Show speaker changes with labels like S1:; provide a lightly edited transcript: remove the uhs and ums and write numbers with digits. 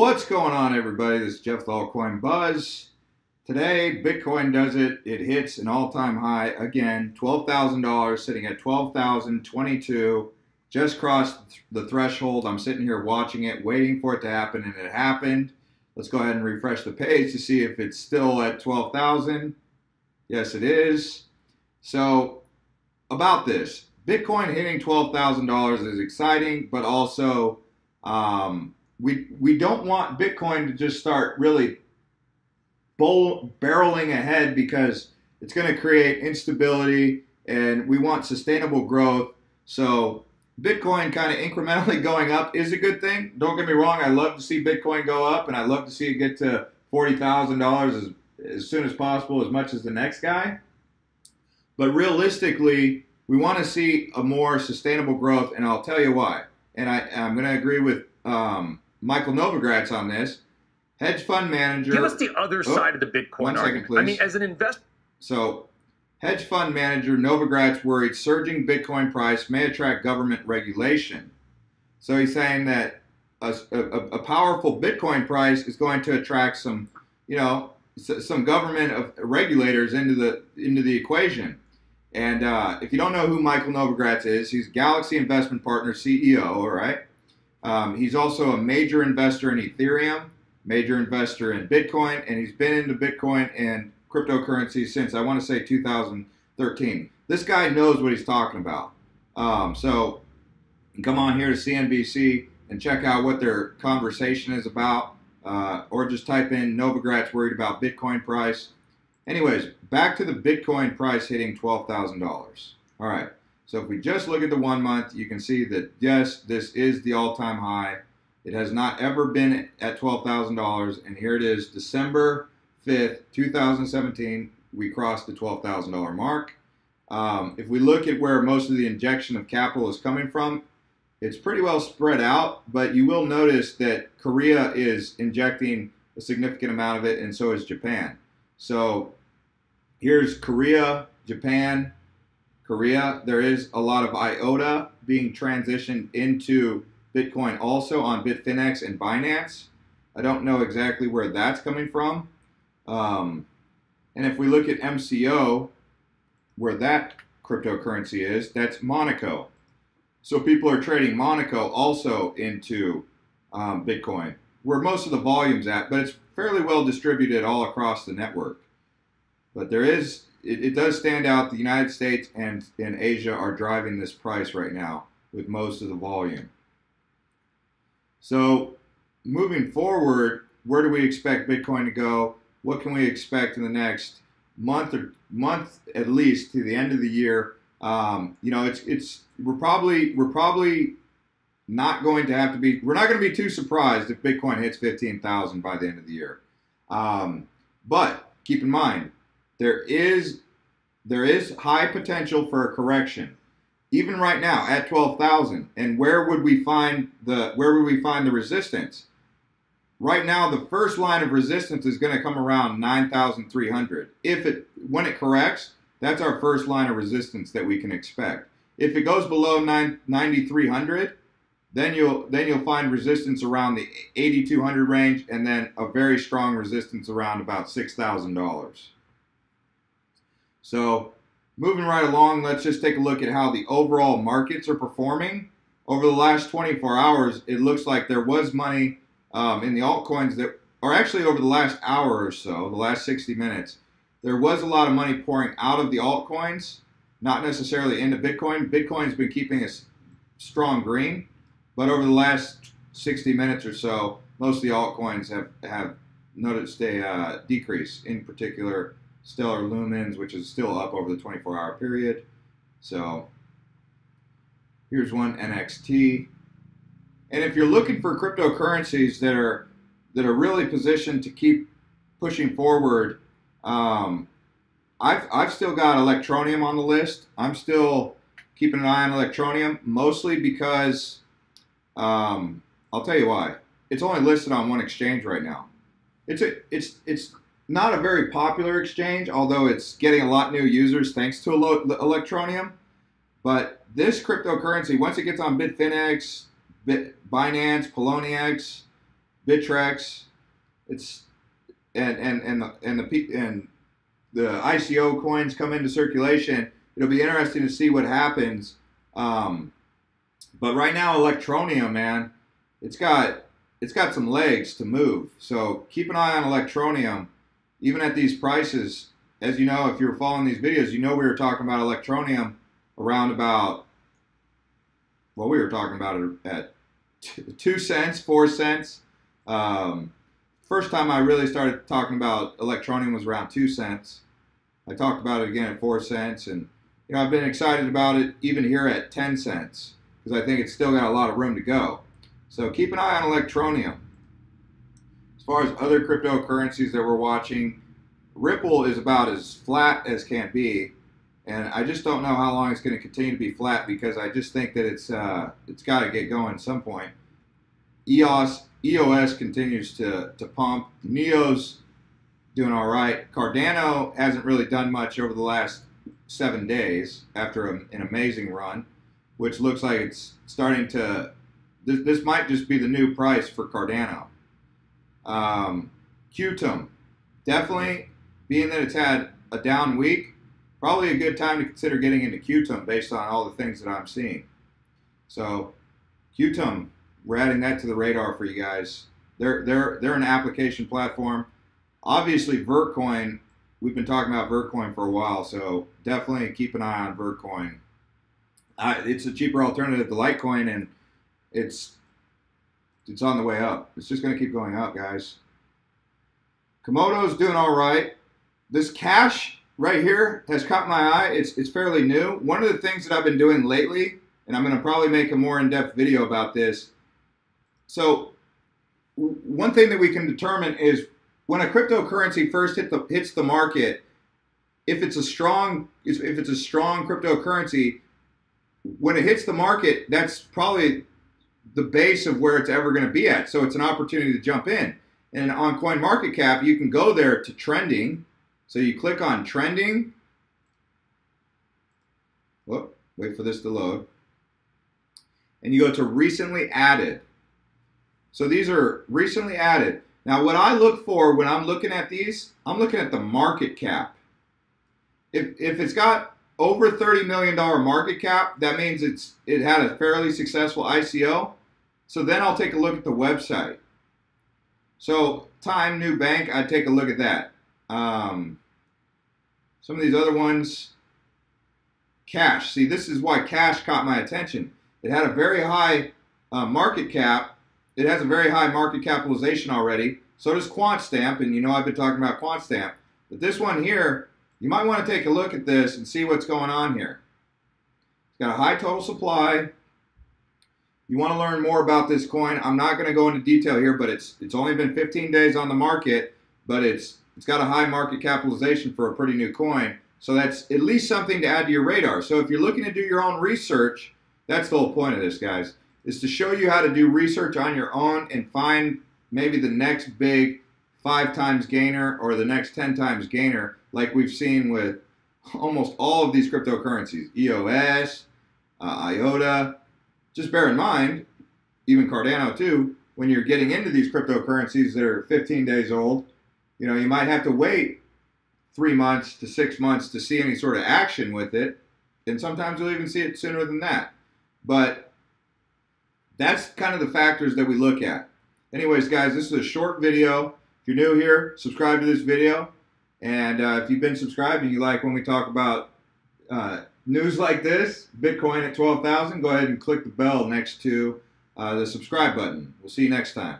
S1: What's going on, everybody? This is Jeff the Altcoin Buzz. Today, Bitcoin does it. It hits an all-time high again, $12,000, sitting at 12,022. Just crossed the threshold. I'm sitting here watching it, waiting for it to happen, and it happened. Let's go ahead and refresh the page to see if it's still at 12,000. Yes, it is. So, about this, Bitcoin hitting $12,000 is exciting, but also we don't want Bitcoin to just start really barreling ahead, because it's going to create instability, and we want sustainable growth. So Bitcoin kind of incrementally going up is a good thing. Don't get me wrong, I love to see Bitcoin go up, and I love to see it get to $40,000 as soon as possible, as much as the next guy. But realistically, we want to see a more sustainable growth, and I'll tell you why. And I'm going to agree with Michael Novogratz on this. Hedge fund manager.
S2: Give us the other side of the Bitcoin argument.
S1: Please.
S2: I mean, as an investor.
S1: So, hedge fund manager Novogratz worried surging Bitcoin price may attract government regulation. So he's saying that a powerful Bitcoin price is going to attract some government of regulators into the equation. And if you don't know who Michael Novogratz is, he's Galaxy Investment Partners CEO, all right? He's also a major investor in Ethereum, major investor in Bitcoin, and he's been into Bitcoin and cryptocurrency since, I want to say, 2013. This guy knows what he's talking about. So come on here to CNBC and check out what their conversation is about, or just type in Novogratz worried about Bitcoin price. Anyways, back to the Bitcoin price hitting $12,000. All right. So if we just look at the 1 month, you can see that, yes, this is the all-time high. It has not ever been at $12,000, and here it is, December 5th, 2017, we crossed the $12,000 mark. If we look at where most of the injection of capital is coming from, it's pretty well spread out, but you will notice that Korea is injecting a significant amount of it, and so is Japan. So here's Korea, Japan, Korea. There is a lot of IOTA being transitioned into Bitcoin also on Bitfinex and Binance. I don't know exactly where that's coming from. And if we look at MCO, where that cryptocurrency is, that's Monaco. So people are trading Monaco also into Bitcoin, where most of the volume's at, but it's fairly well distributed all across the network. But there is, it does stand out, the United States and Asia are driving this price right now with most of the volume. So moving forward, where do we expect Bitcoin to go? What can we expect in the next month at least to the end of the year? We're probably not going to have to be, we're not going to be too surprised if Bitcoin hits 15,000 by the end of the year. But keep in mind, there is high potential for a correction, even right now at 12,000. And where would we find the resistance? Right now, the first line of resistance is going to come around 9,300. When it corrects, that's our first line of resistance that we can expect. If it goes below 9,300, then you'll find resistance around the 8,200 range, and then a very strong resistance around about $6,000. So moving right along, let's just take a look at how the overall markets are performing. Over the last 24 hours, it looks like there was money in the altcoins that, or actually over the last hour or so, the last 60 minutes, there was a lot of money pouring out of the altcoins, not necessarily into Bitcoin. Bitcoin's been keeping a strong green, but over the last 60 minutes or so, most of the altcoins have noticed a decrease, in particular Stellar Lumens, which is still up over the 24-hour period. So here's one, NXT. And if you're looking for cryptocurrencies that are really positioned to keep pushing forward, I've still got Electroneum on the list. I'm still keeping an eye on Electroneum, mostly because I'll tell you why. It's only listed on one exchange right now. It's not a very popular exchange, although it's getting a lot of new users thanks to Electroneum. But this cryptocurrency, once it gets on Bitfinex, Binance, Poloniex, Bittrex. It's and the ICO coins come into circulation. It'll be interesting to see what happens. But right now, Electroneum, man, it's got some legs to move. So keep an eye on Electroneum, even at these prices. As you know, if you're following these videos, you know we were talking about Electroneum around about, well, we were talking about it at 2 cents, 4 cents. First time I really started talking about Electroneum was around 2 cents. I talked about it again at 4 cents, and you know I've been excited about it even here at 10 cents because I think it's still got a lot of room to go. So keep an eye on Electroneum. As far as other cryptocurrencies that we're watching, Ripple is about as flat as can be, and I just don't know how long it's going to continue to be flat because I just think that it's got to get going at some point. EOS continues to pump. Neo's doing all right. Cardano hasn't really done much over the last 7 days after an amazing run, which looks like it's starting to. This might just be the new price for Cardano. Qtum, definitely, being that it's had a down week, probably a good time to consider getting into Qtum based on all the things that I'm seeing. So Qtum, we're adding that to the radar for you guys. They're an application platform. Obviously, Vertcoin, we've been talking about Vertcoin for a while, so definitely keep an eye on Vertcoin. It's a cheaper alternative to Litecoin, and it's on the way up. It's just going to keep going up, guys. Komodo's doing all right. This cash right here has caught my eye. It's fairly new. One of the things that I've been doing lately, and I'm going to probably make a more in-depth video about this. So one thing that we can determine is when a cryptocurrency first hits the market, if it's a strong cryptocurrency, when it hits the market, that's probably the base of where it's ever going to be at. So it's an opportunity to jump in. And on CoinMarketCap, you can go there to trending. So you click on trending. Whoop, wait for this to load. And you go to recently added. So these are recently added. Now what I look for when I'm looking at these, I'm looking at the market cap. If it's got over $30 million market cap, that means it had a fairly successful ICO. So then I'll take a look at the website. So Time New Bank, I'd take a look at that. Some of these other ones, Cash. See, this is why Cash caught my attention. It had a very high market cap. It has a very high market capitalization already. So does QuantStamp, and you know I've been talking about QuantStamp. But this one here, you might want to take a look at this and see what's going on here. It's got a high total supply. You want to learn more about this coin. I'm not going to go into detail here, but it's only been 15 days on the market, but it's got a high market capitalization for a pretty new coin. So that's at least something to add to your radar. So if you're looking to do your own research, that's the whole point of this, guys, is to show you how to do research on your own and find maybe the next big 5 times gainer or the next 10 times gainer, like we've seen with almost all of these cryptocurrencies, EOS, IOTA. Just bear in mind, even Cardano too, when you're getting into these cryptocurrencies that are 15 days old, you know, you might have to wait 3 months to 6 months to see any sort of action with it. And sometimes you'll even see it sooner than that. But that's kind of the factors that we look at. Anyways, guys, this is a short video. If you're new here, subscribe to this video. And if you've been subscribed and you like when we talk about news like this, Bitcoin at 12,000, go ahead and click the bell next to the subscribe button. We'll see you next time.